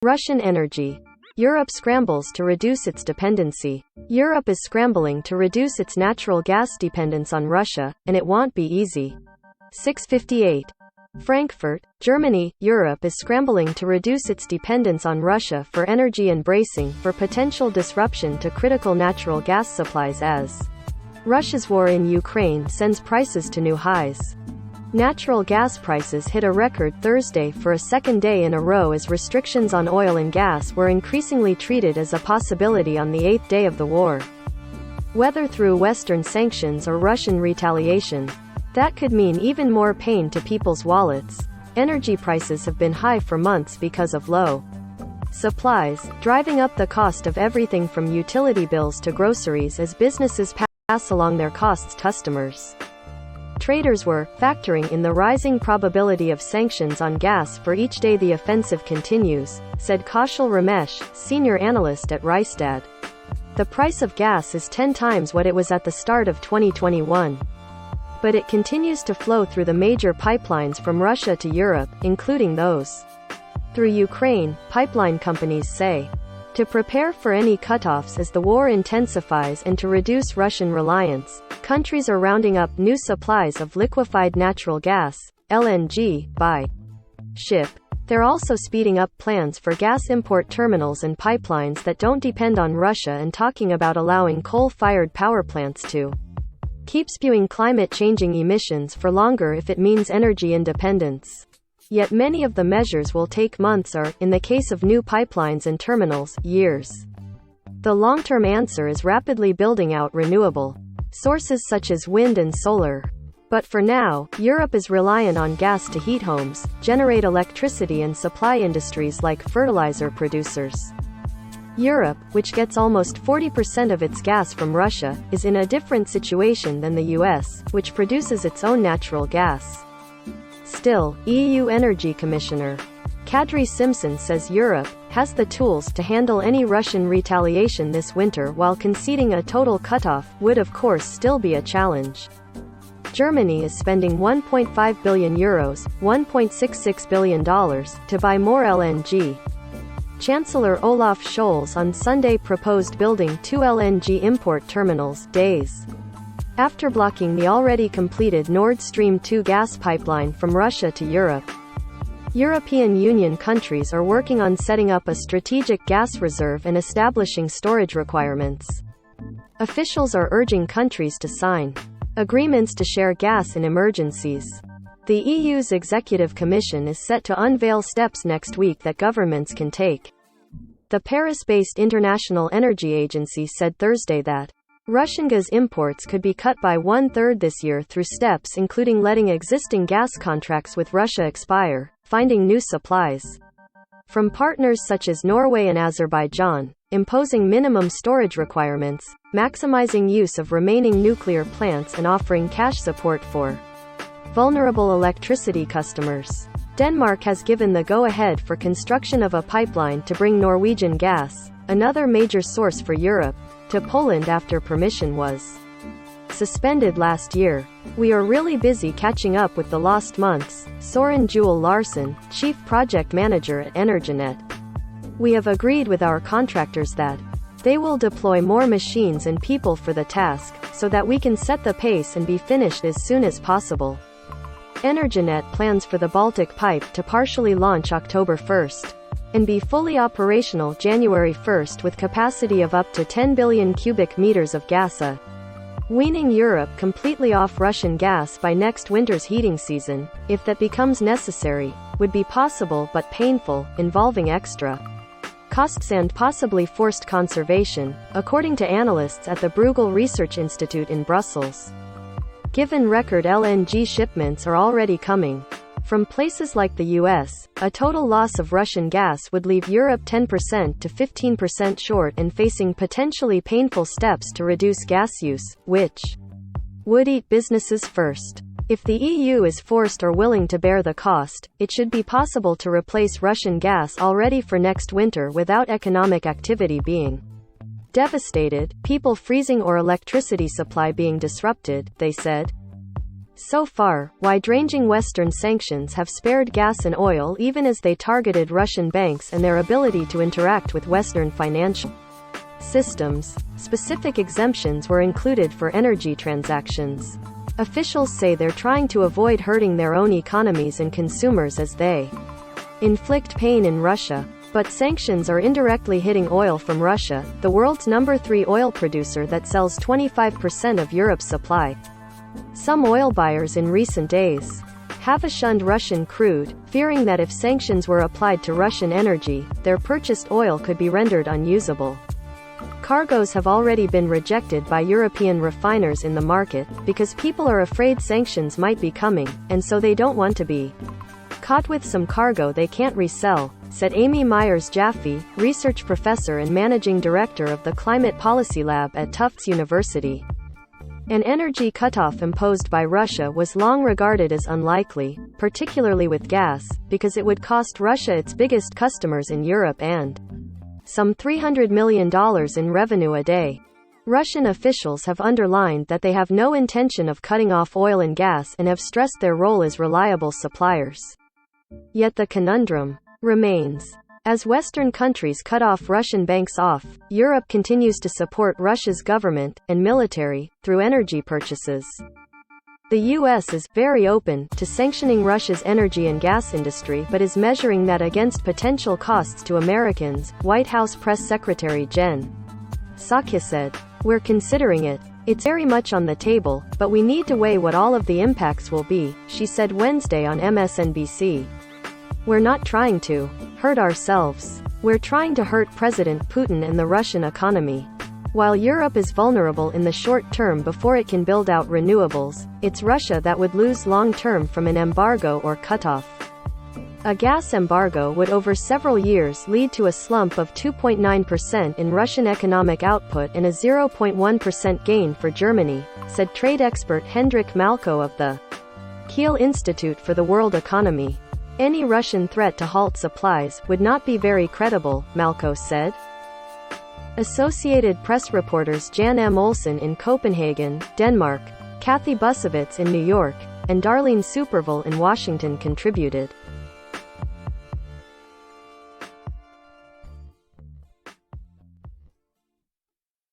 Russian energy. Europe scrambles to reduce its dependency. Europe is scrambling to reduce its natural gas dependence on Russia, and it won't be easy. 658. Frankfurt, Germany. Europe is scrambling to reduce its dependence on Russia for energy and bracing for potential disruption to critical natural gas supplies as Russia's war in Ukraine sends prices to new highs. Natural gas prices hit a record Thursday for a second day in a row as restrictions on oil and gas were increasingly treated as a possibility on the eighth day of the war. Whether through Western sanctions or Russian retaliation, that could mean even more pain to people's wallets. Energy prices have been high for months because of low supplies, driving up the cost of everything from utility bills to groceries as businesses pass along their costs to customers. Traders were factoring in the rising probability of sanctions on gas for each day the offensive continues, said Kaushal Ramesh, senior analyst at Rystad. The price of gas is 10 times what it was at the start of 2021. But it continues to flow through the major pipelines from Russia to Europe, including those through Ukraine, pipeline companies say. To prepare for any cutoffs as the war intensifies and to reduce Russian reliance, countries are rounding up new supplies of liquefied natural gas, LNG, by ship. They're also speeding up plans for gas import terminals and pipelines that don't depend on Russia and talking about allowing coal-fired power plants to keep spewing climate-changing emissions for longer if it means energy independence. Yet many of the measures will take months or, in the case of new pipelines and terminals, years. The long-term answer is rapidly building out renewable sources such as wind and solar. But for now, Europe is reliant on gas to heat homes, generate electricity and supply industries like fertilizer producers. Europe, which gets almost 40% of its gas from Russia, is in a different situation than the US, which produces its own natural gas. Still, EU Energy Commissioner Kadri Simpson says Europe has the tools to handle any Russian retaliation this winter while conceding a total cutoff would of course still be a challenge. Germany is spending €1.5 billion, $1.66 billion, to buy more LNG. Chancellor Olaf Scholz on Sunday proposed building 2 LNG import terminals, days after blocking the already completed Nord Stream 2 gas pipeline from Russia to Europe. European Union countries are working on setting up a strategic gas reserve and establishing storage requirements. Officials are urging countries to sign agreements to share gas in emergencies. The EU's Executive Commission is set to unveil steps next week that governments can take. The Paris-based International Energy Agency said Thursday that Russian gas imports could be cut by 1/3 this year through steps including letting existing gas contracts with Russia expire, finding new supplies from partners such as Norway and Azerbaijan, imposing minimum storage requirements, maximizing use of remaining nuclear plants and offering cash support for vulnerable electricity customers. Denmark has given the go-ahead for construction of a pipeline to bring Norwegian gas, another major source for Europe, to Poland after permission was suspended last year. We are really busy catching up with the lost months, Soren Juel Larsen, Chief Project Manager at Energinet. We have agreed with our contractors that they will deploy more machines and people for the task, so that we can set the pace and be finished as soon as possible. Energinet plans for the Baltic Pipe to partially launch October 1st. And be fully operational January 1st with capacity of up to 10 billion cubic meters of gas weaning Europe completely off Russian gas by next winter's heating season, if that becomes necessary, would be possible but painful, involving extra costs and possibly forced conservation, according to analysts at the Bruegel Research Institute in Brussels. Given record LNG shipments are already coming from places like the US, a total loss of Russian gas would leave Europe 10% to 15% short and facing potentially painful steps to reduce gas use, which would eat businesses first. If the EU is forced or willing to bear the cost, it should be possible to replace Russian gas already for next winter without economic activity being devastated, people freezing or electricity supply being disrupted, they said. So far, wide-ranging Western sanctions have spared gas and oil even as they targeted Russian banks and their ability to interact with Western financial systems. Specific exemptions were included for energy transactions. Officials say they're trying to avoid hurting their own economies and consumers as they inflict pain in Russia. But sanctions are indirectly hitting oil from Russia, the world's number 3 oil producer that sells 25% of Europe's supply. Some oil buyers in recent days have shunned Russian crude, fearing that if sanctions were applied to Russian energy, their purchased oil could be rendered unusable. Cargoes have already been rejected by European refiners in the market, because people are afraid sanctions might be coming, and so they don't want to be caught with some cargo they can't resell, said Amy Myers-Jaffe, research professor and managing director of the Climate Policy Lab at Tufts University. An energy cutoff imposed by Russia was long regarded as unlikely, particularly with gas, because it would cost Russia its biggest customers in Europe and some $300 million in revenue a day. Russian officials have underlined that they have no intention of cutting off oil and gas and have stressed their role as reliable suppliers. Yet the conundrum remains. As Western countries cut off Russian banks off, Europe continues to support Russia's government and military through energy purchases. The U.S. is very open to sanctioning Russia's energy and gas industry but is measuring that against potential costs to Americans, White House Press Secretary Jen Psaki said. We're considering it. It's very much on the table, but we need to weigh what all of the impacts will be, she said Wednesday on MSNBC. We're not trying to hurt ourselves. We're trying to hurt President Putin and the Russian economy. While Europe is vulnerable in the short term before it can build out renewables, it's Russia that would lose long term from an embargo or cutoff. A gas embargo would over several years lead to a slump of 2.9% in Russian economic output and a 0.1% gain for Germany, said trade expert Hendrik Malko of the Kiel Institute for the World Economy. Any Russian threat to halt supplies would not be very credible, Malko said. Associated Press reporters Jan M. Olsen in Copenhagen, Denmark, Kathy Busovitz in New York, and Darlene Superville in Washington contributed.